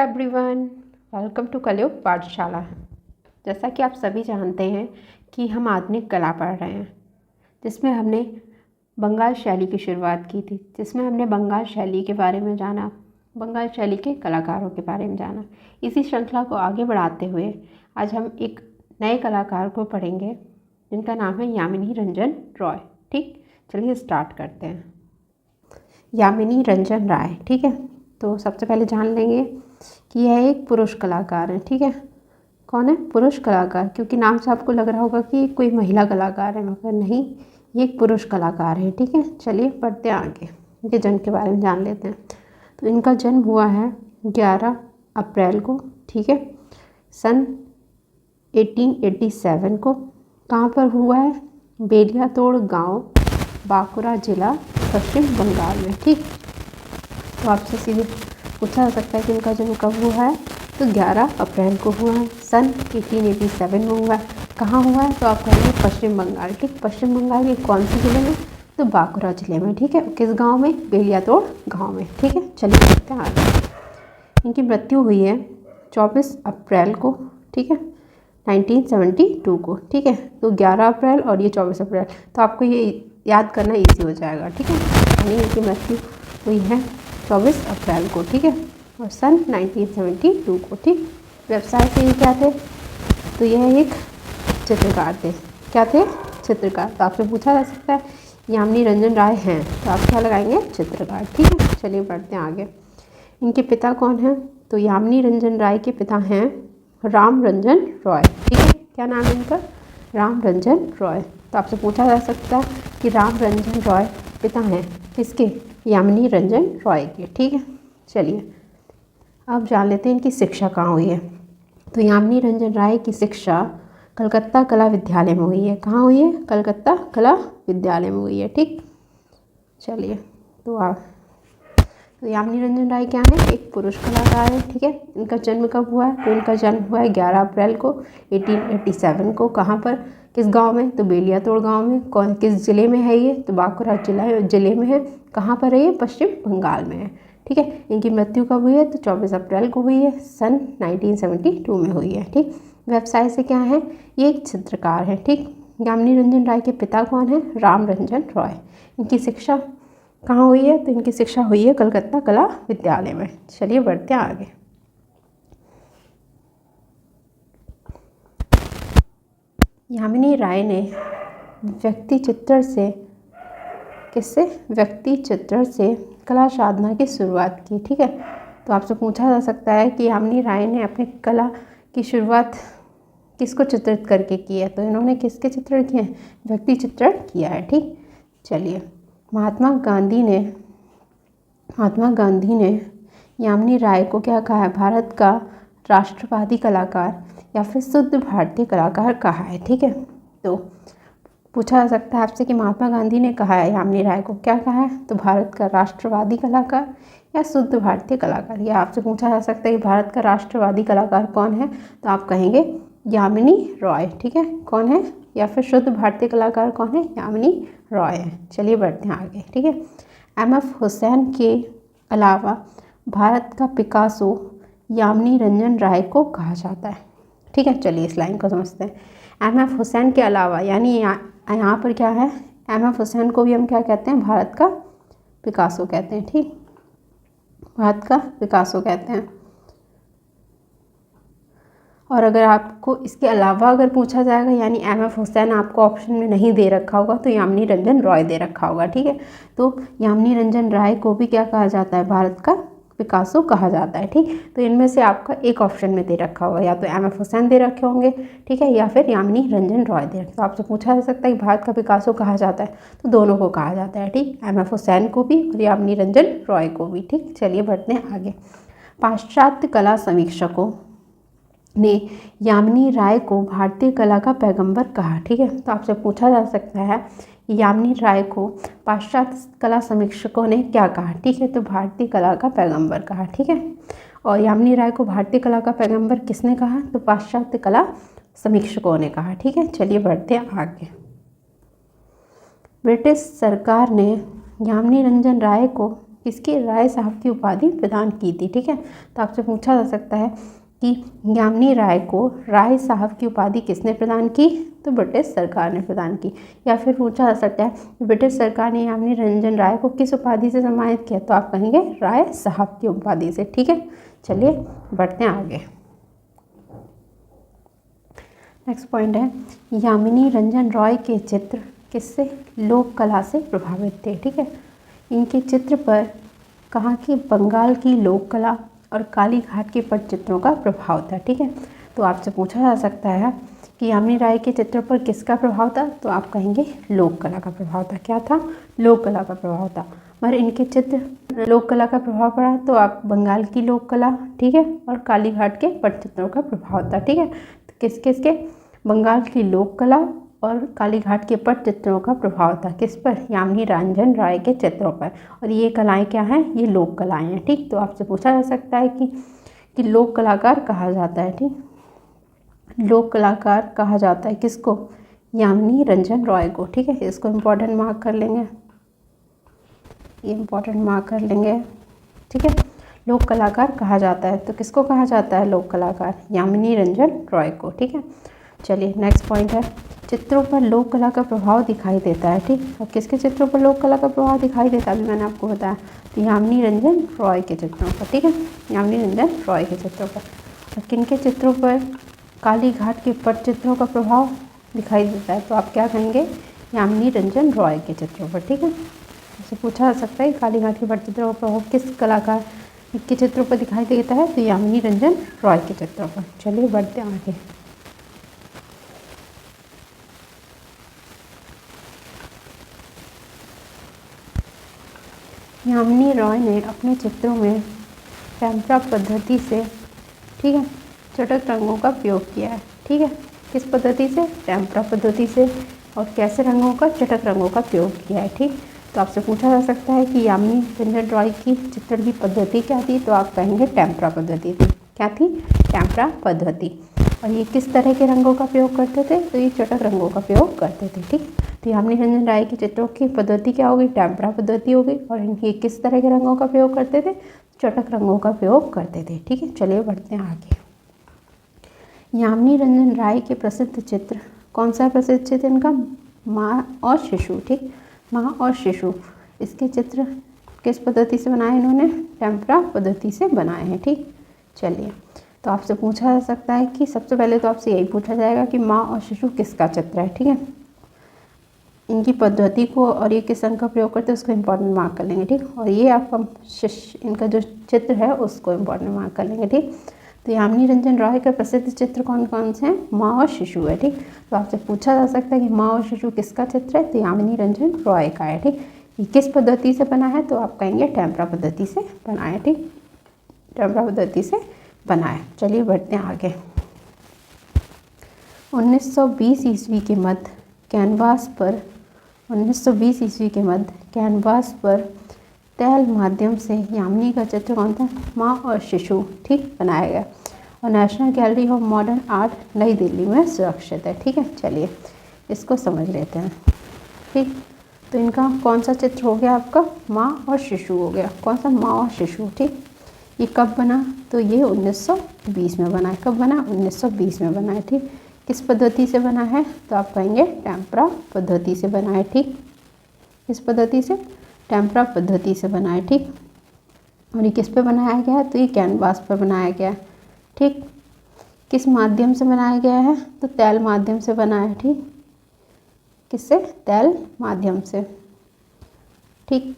Everyone, welcome to कलयुग पाठशाला। जैसा कि आप सभी जानते हैं कि हम आधुनिक कला पढ़ रहे हैं, जिसमें हमने बंगाल शैली की शुरुआत की थी, जिसमें हमने बंगाल शैली के बारे में जाना, बंगाल शैली के कलाकारों के बारे में जाना। इसी श्रृंखला को आगे बढ़ाते हुए आज हम एक नए कलाकार को पढ़ेंगे जिनका नाम है यामिनी रंजन रॉय। ठीक, चलिए स्टार्ट करते हैं। यामिनी रंजन राय, ठीक है। तो सबसे पहले जान लेंगे कि यह एक पुरुष कलाकार है। ठीक है, कौन है? पुरुष कलाकार। क्योंकि नाम से आपको लग रहा होगा कि कोई महिला कलाकार है, मगर नहीं, ये एक पुरुष कलाकार है। ठीक है, चलिए पढ़ते हैं आगे, इनके जन्म के बारे में जान लेते हैं। तो इनका जन्म हुआ है 11 अप्रैल को, ठीक है, सन 1887 को। कहाँ पर हुआ है? बेलियातोड़ गांव, बांकुरा जिला, पश्चिम बंगाल में। ठीक, तो आपसे सीधे पूछा जा सकता है कि इनका जन्म कब हुआ है। तो 11 अप्रैल को हुआ है, सन 1887 में हुआ है। कहाँ हुआ है? तो आप कहेंगे पश्चिम बंगाल। ठीक, पश्चिम बंगाल के कौन से ज़िले में? तो बांकुरा जिले में। ठीक है, किस गांव में? बेलियातोड़ गांव में। ठीक है, चलिए देखते हैं आगे। इनकी मृत्यु हुई है 24 अप्रैल को, ठीक है, 1972 को। ठीक है, तो 11 अप्रैल और ये 24 अप्रैल, तो आपको ये याद करना ईजी हो जाएगा। ठीक है, यानी इनकी मृत्यु हुई है 24 अप्रैल को, ठीक है, और सन 1972 को। ठीक, व्यवसाय से ये क्या थे? तो यह एक चित्रकार थे। क्या थे? चित्रकार। तो आपसे पूछा जा सकता है यामिनी रंजन राय हैं, तो आप क्या लगाएंगे? चित्रकार। ठीक है, चलिए बढ़ते हैं आगे। इनके पिता कौन हैं? तो यामिनी रंजन राय के पिता हैं राम रंजन रॉय। ठीक है, क्या नाम है इनका? राम रंजन रॉय। तो आपसे पूछा जा सकता है कि राम रंजन रॉय पिता हैं किसके? यामिनी रंजन रॉय के। ठीक है, चलिए अब जान लेते हैं इनकी शिक्षा कहाँ हुई है। तो यामिनी रंजन राय की शिक्षा कलकत्ता कला विद्यालय में हुई है। कहाँ हुई है? कलकत्ता कला विद्यालय में हुई है। ठीक, चलिए तो यामिनी रंजन राय क्या है? एक पुरुष कलाकार है। ठीक है, इनका जन्म कब हुआ है? तो इनका जन्म हुआ है 11 अप्रैल को 1887 को। कहाँ पर? किस गांव में? तो बेलियातोड़ गांव में। कौन, किस ज़िले में है ये? तो बांकुरा जिले में है। कहाँ पर है ये? पश्चिम बंगाल में है। ठीक है, इनकी मृत्यु कब हुई है? तो 24 अप्रैल को हुई है, सन 1972 में हुई है। ठीक, व्यवसाय से क्या है? ये एक चित्रकार है। ठीक, यामिनी रंजन राय के पिता कौन है? राम रंजन रॉय। इनकी शिक्षा कहाँ हुई है? तो इनकी शिक्षा हुई है कलकत्ता कला विद्यालय में। चलिए बढ़ते हैं आगे। यामिनी राय ने व्यक्ति चित्रण से कला साधना की शुरुआत की। ठीक है, तो आपसे पूछा जा सकता है कि यामिनी राय ने अपनी कला की शुरुआत किसको चित्रित करके की है? तो इन्होंने किसके चित्रण किए हैं? व्यक्ति चित्रण किया है। ठीक, चलिए महात्मा गांधी ने यामिनी राय को क्या कहा है? भारत का राष्ट्रवादी कलाकार या फिर शुद्ध भारतीय कलाकार कहा है। ठीक है, तो पूछा जा सकता है आपसे कि महात्मा गांधी ने कहा है यामिनी राय को, क्या कहा है? तो भारत का राष्ट्रवादी कलाकार या शुद्ध भारतीय कलाकार। या आपसे पूछा जा सकता है कि भारत का राष्ट्रवादी कलाकार कौन है? तो आप कहेंगे यामिनी रॉय। ठीक है, कौन है? या फिर शुद्ध भारतीय कलाकार कौन है? यामिनी रॉय है। चलिए बढ़ते हैं आगे। ठीक है, एम.एफ. हुसैन के अलावा भारत का पिकासो यामिनी रंजन राय को कहा जाता है। ठीक है, चलिए इस लाइन को समझते हैं। एम.एफ. हुसैन के अलावा, यानी यहाँ पर क्या है? एम.एफ. हुसैन को भी हम क्या कहते हैं? भारत का पिकासो कहते हैं। ठीक, भारत का पिकासो कहते हैं। और अगर आपको इसके अलावा अगर पूछा जाएगा, यानी एम.एफ. हुसैन आपको ऑप्शन में नहीं दे रखा होगा, तो यामिनी रंजन रॉय दे रखा होगा। ठीक है, तो यामिनी रंजन राय को भी क्या कहा जाता है? भारत का पिकासो कहा जाता है। ठीक, तो इनमें से आपका एक ऑप्शन में दे रखा होगा, या तो एम.एफ. हुसैन दे रखे होंगे, ठीक है, या फिर यामिनी रंजन रॉय दे रखे। तो आपसे पूछा जा सकता है कि भारत का पिकासो कहा जाता है, तो दोनों को कहा जाता है। ठीक, एम.एफ. हुसैन को भी और यामिनी रंजन रॉय को भी। ठीक, चलिए बढ़ते हैं आगे। पाश्चात्य कला समीक्षकों ने यामिनी राय को भारतीय कला का पैगंबर कहा। ठीक है, तो आपसे पूछा जा सकता है यामिनी राय को पाश्चात्य कला समीक्षकों ने क्या कहा? ठीक है, तो भारतीय कला का पैगंबर कहा। ठीक है, और यामिनी राय को भारतीय कला का पैगंबर किसने कहा? तो पाश्चात्य कला समीक्षकों ने कहा। ठीक है, चलिए बढ़ते हैं आगे। ब्रिटिश सरकार ने यामिनी रंजन राय को किसकी, राय साहब की उपाधि प्रदान की थी। ठीक है, तो आपसे पूछा जा सकता है कि यामिनी राय को राय साहब की उपाधि किसने प्रदान की, तो ब्रिटिश सरकार ने प्रदान की। या फिर पूछा जा सकता है ब्रिटिश सरकार ने यामिनी रंजन राय को किस उपाधि से सम्मानित किया, तो आप कहेंगे राय साहब की उपाधि से। ठीक है, चलिए बढ़ते हैं आगे। नेक्स्ट पॉइंट है, यामिनी रंजन रॉय के चित्र किससे, लोक कला से प्रभावित थे। ठीक है, इनके चित्र पर कहाँ की, बंगाल की लोक कला और काली घाट के पटचित्रों का प्रभाव था। ठीक है, तो आपसे पूछा जा सकता है कि यामिनी राय के चित्र पर किसका प्रभाव था, तो आप कहेंगे लोक कला का प्रभाव था। क्या था, लोक कला का प्रभाव था। मगर इनके चित्र लोक कला का प्रभाव पड़ा तो आप बंगाल की लोक कला, ठीक है, और काली घाट के पटचित्रों का प्रभाव था। ठीक है, तो किस किस के, बंगाल की लोक कला और काली घाट के पटचित्रों का प्रभाव था किस पर, यामिनी रंजन राय के चित्रों पर। और ये कलाएं क्या हैं, ये लोक कलाएं हैं। ठीक, तो आपसे पूछा जा सकता है कि लोक कलाकार कहा जाता है। ठीक, लोक कलाकार कहा जाता है किसको, यामिनी रंजन रॉय को। ठीक है, इसको इम्पोर्टेंट मार्क कर लेंगे, ये इम्पोर्टेंट मार्क कर लेंगे। ठीक है, लोक कलाकार कहा जाता है, तो किसको कहा जाता है लोक कलाकार, यामिनी रंजन रॉय को। ठीक है, चलिए नेक्स्ट पॉइंट है, चित्रों पर लोक कला का प्रभाव दिखाई देता है। ठीक, और किसके चित्रों पर लोक कला का प्रभाव दिखाई देता है, अभी मैंने आपको बताया, तो यामिनी रंजन रॉय के चित्रों पर। ठीक है, यामिनी रंजन रॉय के चित्रों पर। और किन के चित्रों पर काली घाट के पटचित्रों का प्रभाव दिखाई देता है, तो आप क्या कहेंगे, यामिनी रंजन रॉय के चित्रों पर। ठीक है, इससे पूछा जा सकता है काली घाट के पटचित्रों का प्रभाव किस कलाकार के चित्रों पर दिखाई देता है, तो यामिनी रंजन रॉय के चित्रों पर। चलिए बढ़ते हैं आगे। यामिनी रॉय ने अपने चित्रों में टेम्परा पद्धति से, ठीक है, चटक रंगों का प्रयोग किया है। ठीक है, किस पद्धति से, टेम्परा पद्धति से। और कैसे रंगों का, चटक रंगों का प्रयोग किया है। ठीक, तो आपसे पूछा जा सकता है कि यामिनी रंजन रॉय की चित्रण की पद्धति क्या थी, तो आप कहेंगे टेम्परा पद्धति थी। क्या थी, टेम्परा पद्धति। और ये किस तरह के रंगों का प्रयोग करते थे, तो ये चटक रंगों का प्रयोग करते थे। ठीक, तो यामिनी रंजन राय की चित्रों की पद्धति क्या होगी, टेम्परा पद्धति होगी। और इनके किस तरह के रंगों का प्रयोग करते थे, चटक रंगों का प्रयोग करते थे। ठीक है, चलिए बढ़ते हैं आगे। यामिनी रंजन राय के प्रसिद्ध चित्र, कौन सा प्रसिद्ध चित्र इनका, माँ और शिशु। ठीक, माँ और शिशु, इसके चित्र किस पद्धति से बनाए इन्होंने, टेम्परा पद्धति से बनाए हैं। ठीक, चलिए, तो आपसे पूछा जा सकता है कि सबसे पहले तो आपसे यही पूछा जाएगा कि माँ और शिशु किसका चित्र है। ठीक है, इनकी पद्धति को और ये किस रंग का प्रयोग करते हैं उसको इम्पोर्टेंट मार्क कर लेंगे। ठीक, और ये आपका इनका जो चित्र है उसको इम्पोर्टेंट मार्क कर लेंगे। ठीक, तो यामिनी रंजन रॉय के प्रसिद्ध चित्र कौन कौन से हैं, माँ और शिशु है। ठीक, तो आपसे पूछा जा सकता है कि माँ और शिशु किसका चित्र है, तो यामिनी रंजन रॉय का है। ठीक, ये किस पद्धति से बना है, तो आप कहेंगे टेम्परा पद्धति से बना है। ठीक, टेम्परा पद्धति से बना है। चलिए बढ़ते हैं आगे। 1920 ईस्वी के मध्य कैनवास पर 1920 ईस्वी के मध्य कैनवास पर तैल माध्यम से यामिनी का चित्र कौन था, माँ और शिशु। ठीक, बनाया गया और national gallery of modern art नई दिल्ली में सुरक्षित है। ठीक है, चलिए इसको समझ लेते हैं। ठीक, तो इनका कौन सा चित्र हो गया आपका, माँ और शिशु हो गया। कौन सा, माँ और शिशु। ठीक, ये कब बना, तो ये 1920 में बना है। कब बना, 1920 में बना है। ठीक, किस पद्धति से बना है, तो आप कहेंगे टेम्परा पद्धति से बना है। ठीक, किस पद्धति से, टेम्परा पद्धति से बना है। ठीक, और ये किस पे बनाया गया है, तो ये कैनवास पर बनाया गया है। ठीक, किस माध्यम से बनाया गया है, तो तैल माध्यम से बना है। ठीक, किससे, तैल माध्यम से। ठीक,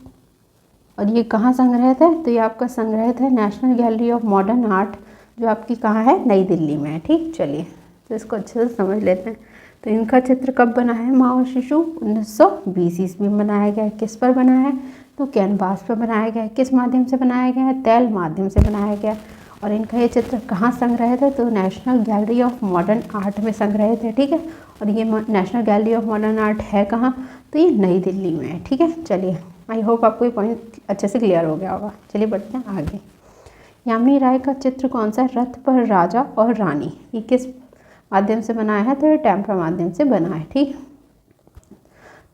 और ये कहाँ संग्रहित है, तो ये आपका संग्रहित है national gallery of modern art, जो आपकी कहाँ है, नई दिल्ली में है। ठीक, चलिए तो इसको अच्छे से समझ लेते हैं। तो इनका चित्र कब बना है, माँ और शिशु, 1920 ईस्वी में बनाया गया है। किस पर बना है, तो कैनवास पर बनाया गया है। किस माध्यम से बनाया गया है, तैल माध्यम से बनाया गया है। और इनका ये चित्र कहाँ संग्रहित है, तो national gallery of modern art में संग्रहित है। ठीक है, और ये national gallery of modern art है कहाँ, तो ये नई दिल्ली में है। ठीक है, चलिए आई होप आपको ये पॉइंट अच्छे से क्लियर हो गया होगा। चलिए बढ़ते हैं आगे। यामिनी राय का चित्र कौन सा है, रथ पर राजा और रानी। ये किस माध्यम से बनाया है, तो ये टेम्परा माध्यम से बना है। ठीक,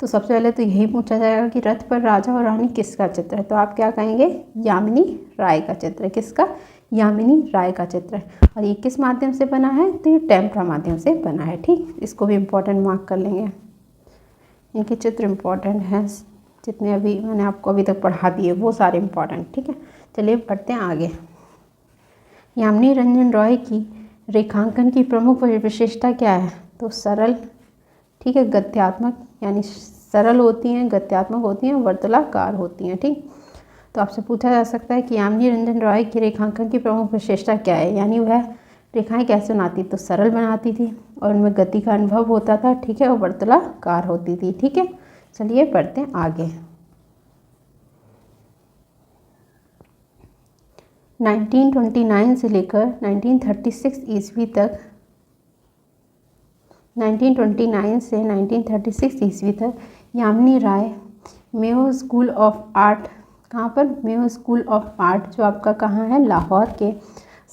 तो सबसे पहले तो यही पूछा जाएगा कि रथ पर राजा और रानी किसका चित्र है, तो आप क्या कहेंगे, यामिनी राय का चित्र है। किसका, यामिनी राय का चित्र है। और ये किस माध्यम से बना है, तो ये टेम्परा माध्यम से बना है। ठीक, इसको भी इम्पोर्टेंट मार्क कर लेंगे, इनके चित्र इम्पोर्टेंट हैं, जितने अभी मैंने आपको अभी तक पढ़ा दिए वो सारे इम्पोर्टेंट। ठीक है, चलिए बढ़ते हैं आगे। यामिनी रंजन रॉय की रेखांकन की प्रमुख विशेषता क्या है, तो सरल, ठीक है, गद्यात्मक, यानी सरल होती हैं, गद्यात्मक होती हैं, वर्तुलाकार होती हैं। ठीक, तो आपसे पूछा जा सकता है कि यामिनी रंजन रॉय की रेखांकन की प्रमुख विशेषता क्या है, यानी वह रेखाएं कैसे बनाती, तो सरल बनाती थी और उनमें गति का अनुभव होता था। ठीक है, और वर्तुलाकार होती थी। ठीक है, चलिए बढ़ते हैं आगे। 1929 से लेकर 1936 ईस्वी तक, 1929 से 1936 ईस्वी तक यामिनी राय मेयो स्कूल ऑफ आर्ट, कहाँ पर, मेयो स्कूल ऑफ आर्ट, जो आपका कहाँ है, लाहौर के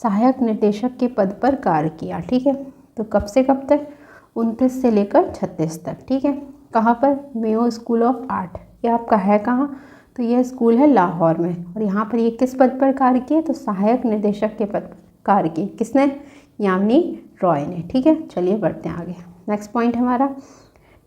सहायक निर्देशक के पद पर कार्य किया। ठीक है, तो कब से कब तक, 29 से लेकर 36 तक। ठीक है, कहाँ पर, मेयो स्कूल ऑफ आर्ट, ये आपका है कहाँ, तो यह स्कूल है लाहौर में। और यहाँ पर ये किस पद पर कार्य किए, तो सहायक निर्देशक के पद पर कार्य किए। किसने, यामिनी रॉय ने। ठीक है, चलिए बढ़ते हैं आगे। नेक्स्ट पॉइंट हमारा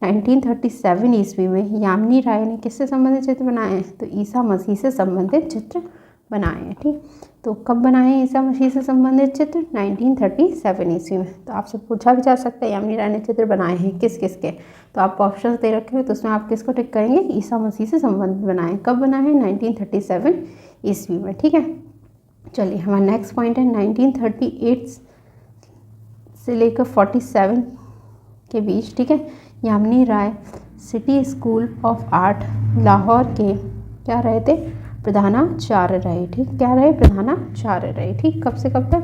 1937 ईस्वी में यामिनी राय ने किससे संबंधित चित्र बनाए हैं, तो ईसा मसीह से संबंधित चित्र बनाए हैं। ठीक, तो कब बनाए हैं ईसा मसीह से संबंधित चित्र, 1937 ईस्वी में। तो आपसे पूछा भी जा सकता है यामिनी राय ने चित्र बनाए हैं किस किस के, तो आपको ऑप्शन दे रखे हैं, तो उसमें आप किसको टिक करेंगे, ईसा मसीह से संबंधित बनाए हैं। कब बनाए हैं, 1937 ईस्वी में। ठीक है, चलिए हमारा नेक्स्ट पॉइंट है 1938 से लेकर 47 के बीच। ठीक है, Yamini Rai city school of art Lahore के क्या रहे थे, प्रधानाचार्य रहे। ठीक, क्या रहे, प्रधानाचार्य रहे। ठीक, कब से कब तक,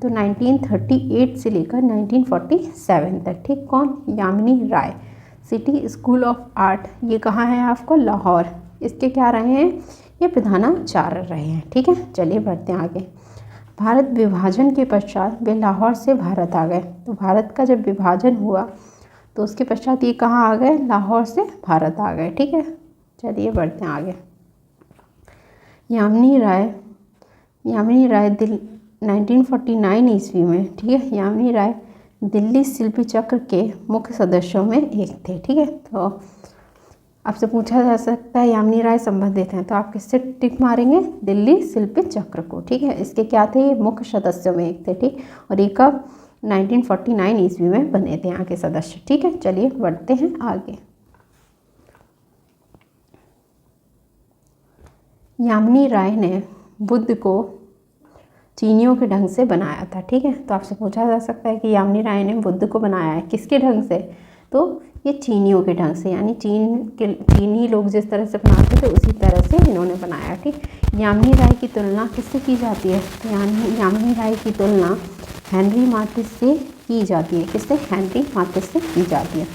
तो 1938 से लेकर 1947 तक। ठीक, कौन, Yamini Rai, city school of art, ये कहाँ है आपको, लाहौर, इसके क्या रहे हैं, ये प्रधानाचार्य रहे हैं। ठीक है, चलिए बढ़ते हैं आगे। भारत विभाजन के पश्चात वे लाहौर से भारत आ गए। तो भारत का जब विभाजन हुआ तो उसके पश्चात ये कहाँ आ गए, लाहौर से भारत आ गए। ठीक है, चलिए बढ़ते हैं आगे। यामिनी राय 1949 ईस्वी में, ठीक है, यामिनी राय दिल्ली शिल्पी चक्र के मुख्य सदस्यों में एक थे। ठीक है, तो आपसे पूछा जा सकता है यामिनी राय संबंधित हैं, तो आप किससे टिक मारेंगे, दिल्ली शिल्पी चक्र को। ठीक है, इसके क्या थे, ये मुख्य सदस्यों में एक थे। ठीक, और ये कब, 1949 ईस्वी में बने थे यहाँ के सदस्य। ठीक है, चलिए बढ़ते हैं आगे। यामिनी राय ने बुद्ध को चीनियों के ढंग से बनाया था। ठीक है, तो आपसे पूछा जा सकता है कि यामिनी राय ने बुद्ध को बनाया है किसके ढंग से, तो ये चीनियों के ढंग से, यानी चीनी लोग जिस तरह से बनाते थे उसी तरह से इन्होंने बनाया। ठीक, यामिनी राय की तुलना किससे की जाती है, तो यामिनी राय की तुलना हेनरी माथिस से की जाती है। किससे, हेनरी माथिस से की जाती है।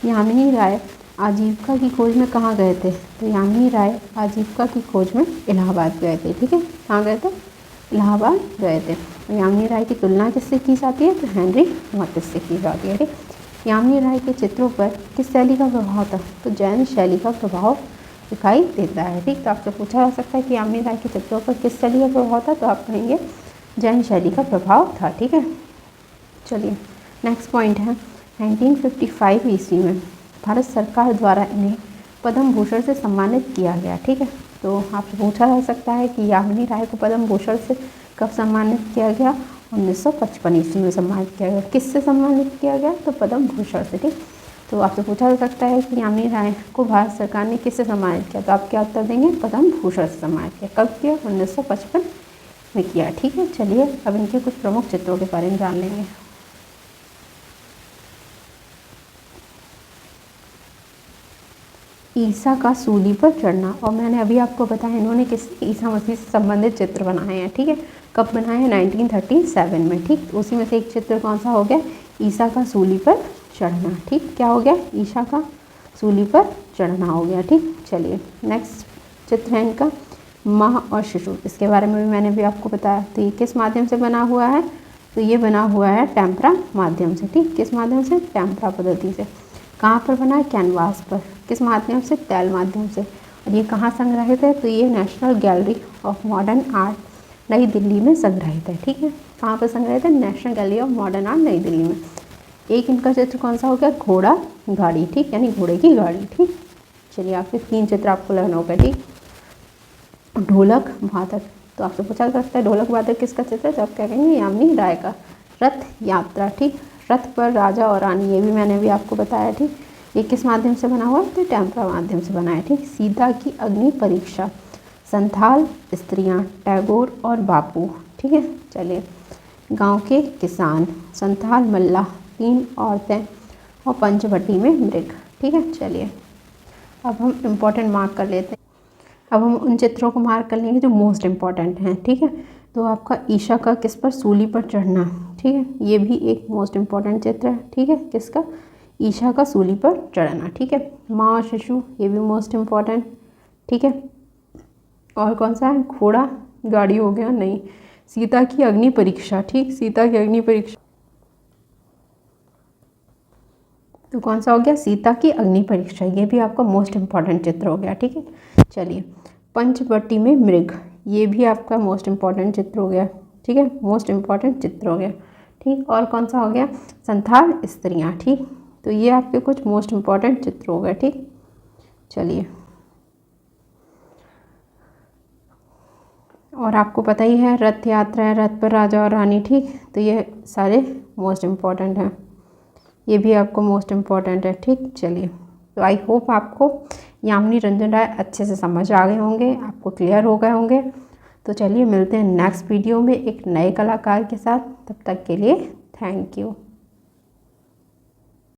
यामिनी राय आजीविका की खोज में कहाँ गए थे, तो यामिनी राय आजीविका की खोज में इलाहाबाद गए थे। ठीक है, कहाँ गए थे, इलाहाबाद गए थे। यामिनी राय की तुलना किससे की जाती है, तो हेनरी माथिस से की जाती है। ठीक, यामिनी राय के चित्रों पर किस शैली का प्रभाव था, तो जैन शैली का प्रभाव दिखाई देता है। ठीक, तो आपसे पूछा जा सकता है कि यामिनी राय के चित्रों पर किस शैली का प्रभाव था, तो आप कहेंगे जैन शैली का प्रभाव था। ठीक है, चलिए नेक्स्ट पॉइंट है 1955 ईस्वी में भारत सरकार द्वारा इन्हें पद्म भूषण से सम्मानित किया गया। ठीक है, तो आपसे पूछा जा सकता है कि यामिनी राय को पद्म भूषण से कब सम्मानित किया गया, 1955 ईस्वी में सम्मानित किया गया। किससे सम्मानित किया गया, तो पद्म भूषण से। ठीक, तो आपसे पूछा जा सकता है कि यामिनी राय को भारत सरकार ने किससे सम्मानित किया, तो आप क्या उत्तर देंगे, पद्म भूषण से सम्मानित किया। कब किया, 1955 में किया। ठीक है, चलिए अब इनके कुछ प्रमुख चित्रों के बारे में जान लेंगे। ईसा का सूली पर चढ़ना, और मैंने अभी आपको बताया इन्होंने किस ईसा मसीह से संबंधित चित्र बनाए हैं। ठीक है, कब बनाए हैं, 1937 में। ठीक, तो उसी में से एक चित्र कौन सा हो गया, ईसा का सूली पर चढ़ना। ठीक, क्या हो गया, ईसा का सूली पर चढ़ना हो गया। ठीक, चलिए नेक्स्ट चित्र है इनका माँ और शिशु, इसके बारे में भी मैंने भी आपको बताया। तो ये किस माध्यम से बना हुआ है, तो ये बना हुआ है टेम्परा माध्यम से। ठीक, किस माध्यम से, टेम्परा पद्धति से। कहाँ पर बना है? कैनवास पर। किस माध्यम से? तैल माध्यम से। और ये कहाँ संग्रहित है? तो ये national gallery of modern art नई दिल्ली में संग्रहित है। ठीक है, कहाँ पर संग्रहित है? National gallery of modern art नई दिल्ली में। एक इनका चित्र कौन सा हो गया? घोड़ा गाड़ी। ठीक, यानी घोड़े की गाड़ी। ठीक, चलिए आपके 3 चित्र आपको लेना होगा। ठीक, ढोलक वादक, तो आपसे पूछा जा सकता है ढोलक वादक किसका चित्र है? तो आप क्या कहेंगे? यामिनी राय का। रथ यात्रा, ठीक, रथ पर राजा और रानी, ये भी मैंने भी आपको बताया। ठीक, ये किस माध्यम से बना हुआ है? तो टेम्परा माध्यम से बना है। ठीक, सीता की अग्नि परीक्षा, संथाल स्त्रियां, टैगोर और बापू। ठीक है, चलिए गांव के किसान, संथाल मल्लाह, 3 औरतें और पंचवटी में मृग। ठीक है, चलिए अब हम इम्पोर्टेंट मार्क कर लेते हैं। अब हम उन चित्रों को मार्क कर लेंगे जो मोस्ट इम्पॉर्टेंट हैं। ठीक है, तो आपका ईशा का किस पर? सूली पर चढ़ना। ठीक है, ये भी एक मोस्ट इम्पॉर्टेंट चित्र है। ठीक है, किसका? ईशा का सूली पर चढ़ना। ठीक है, माँ और शिशु, ये भी मोस्ट इम्पॉर्टेंट। ठीक है, और कौन सा है? घोड़ा गाड़ी हो गया नहीं। सीता की अग्नि परीक्षा, ठीक, सीता की अग्नि परीक्षा, तो कौन सा हो गया? सीता की अग्नि परीक्षा, ये भी आपका मोस्ट इम्पॉर्टेंट चित्र हो गया। ठीक है, चलिए पंचवटी में मृग, ये भी आपका मोस्ट इम्पॉर्टेंट चित्र हो गया। ठीक है, मोस्ट इम्पॉर्टेंट चित्र हो गया। ठीक, और कौन सा हो गया? संथाल स्त्रियाँ। ठीक, तो ये आपके कुछ मोस्ट इम्पॉर्टेंट चित्र हो गए। ठीक, चलिए और आपको पता ही है रथ यात्रा है, रथ पर राजा और रानी। ठीक, तो ये सारे मोस्ट इम्पॉर्टेंट हैं, ये भी आपको मोस्ट इम्पॉर्टेंट है। ठीक, चलिए तो आई होप आपको यामिनी रंजन राय अच्छे से समझ आ गए होंगे, आपको क्लियर हो गए होंगे। तो चलिए मिलते हैं नेक्स्ट वीडियो में एक नए कलाकार के साथ। तब तक के लिए थैंक यू।